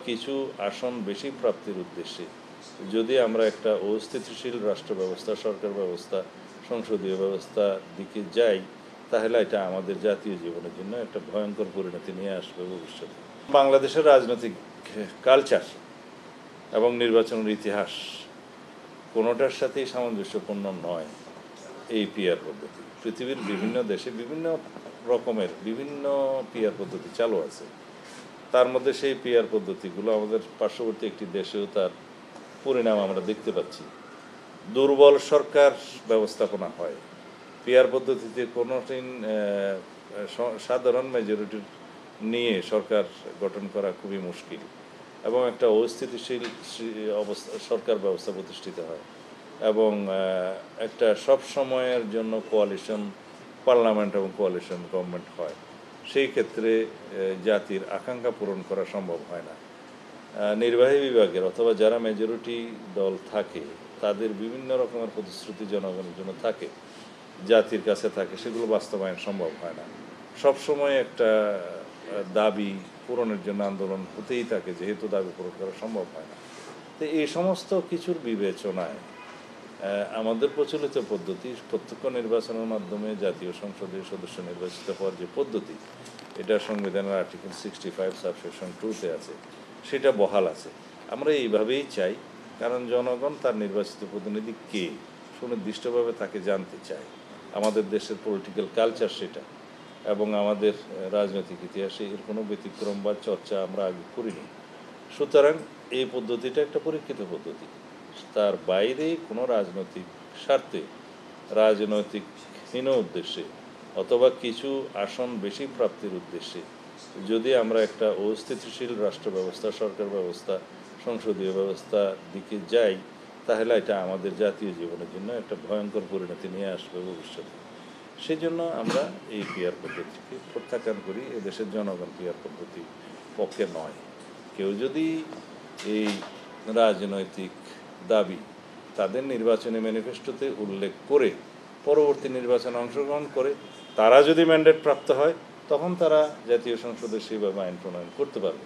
কিছু আসন বেশি প্রাপ্তির উদ্দেশ্যে যদি আমরা একটা অস্থিতিশীল রাষ্ট্র ব্যবস্থা, সরকার ব্যবস্থা, সংসদীয় ব্যবস্থার দিকে যাই, তাহলে এটা আমাদের জাতীয় জীবনের জন্য একটা ভয়ঙ্কর পরিণতি নিয়ে আসবে ভবিষ্যতে। বাংলাদেশের রাজনৈতিক কালচার এবং নির্বাচনের ইতিহাস কোনোটার সাথেই সামঞ্জস্যপূর্ণ নয় এই পিআর পদ্ধতি। পৃথিবীর বিভিন্ন দেশে বিভিন্ন রকমের বিভিন্ন পিআর পদ্ধতি চালু আছে। তার মধ্যে সেই পিআর পদ্ধতিগুলো আমাদের পার্শ্ববর্তী একটি দেশেও তার পরিণাম আমরা দেখতে পাচ্ছি। দুর্বল সরকার ব্যবস্থাপনা হয়। পিআর পদ্ধতিতে কোনোদিন সাধারণ মেজরিটির নিয়ে সরকার গঠন করা খুবই মুশকিল এবং একটা অস্থিতিশীল সরকার ব্যবস্থা প্রতিষ্ঠিত হয় এবং একটা সব সময়ের জন্য কোয়ালিশন পার্লামেন্ট এবং কোয়ালিশন গভর্নমেন্ট হয়। সেই ক্ষেত্রে জাতির আকাঙ্ক্ষা পূরণ করা সম্ভব হয় না। নির্বাহী বিভাগের অথবা যারা মেজরিটি দল থাকে তাদের বিভিন্ন রকমের প্রতিশ্রুতি জনগণের জন্য থাকে, জাতির কাছে থাকে, সেগুলো বাস্তবায়ন সম্ভব হয় না। সবসময় একটা দাবি পূরণের জন্য আন্দোলন হতেই থাকে, যেহেতু দাবি পূরণ করা সম্ভব হয় না। তো এই সমস্ত কিছুর বিবেচনায় আমাদের প্রচলিত পদ্ধতি প্রত্যক্ষ নির্বাচনের মাধ্যমে জাতীয় সংসদের সদস্য নির্বাচিত হওয়ার যে পদ্ধতি, এটা সংবিধানের আর্টিকেল 65 সাবসেকশন 2-তে আছে, সেটা বহাল আছে। আমরা এইভাবেই চাই, কারণ জনগণ তার নির্বাচিত প্রতিনিধি কে সুনির্দিষ্টভাবে তাকে জানতে চায়। আমাদের দেশের পলিটিক্যাল কালচার সেটা, এবং আমাদের রাজনৈতিক ইতিহাসে এর কোনো ব্যতিক্রম বা চর্চা আমরা আগে করিনি। সুতরাং এই পদ্ধতিটা একটা পরীক্ষিত পদ্ধতি। তার বাইরে কোনো রাজনৈতিক স্বার্থে, রাজনৈতিক হীন উদ্দেশ্যে অথবা কিছু আসন বেশি প্রাপ্তির উদ্দেশ্যে যদি আমরা একটা অস্থিতিশীল রাষ্ট্র ব্যবস্থা, সরকার ব্যবস্থা, সংসদীয় ব্যবস্থার দিকে যাই, তাহলে এটা আমাদের জাতীয় জীবনের জন্য একটা ভয়ঙ্কর পরিণতি নিয়ে আসবে ভবিষ্যতে। সেই জন্য আমরা এই পিআর পদ্ধতিকে প্রত্যাখ্যান করি। এদেশের জনগণ পিআর পদ্ধতির পক্ষে নয়। কেউ যদি এই রাজনৈতিক দাবি তাদের নির্বাচনী ম্যানিফেস্টোতে উল্লেখ করে পরবর্তী নির্বাচনে অংশগ্রহণ করে, তারা যদি ম্যান্ডেট প্রাপ্ত হয়, তখন তারা জাতীয় সংসদে সেইভাবে আইন প্রণয়ন করতে পারবে।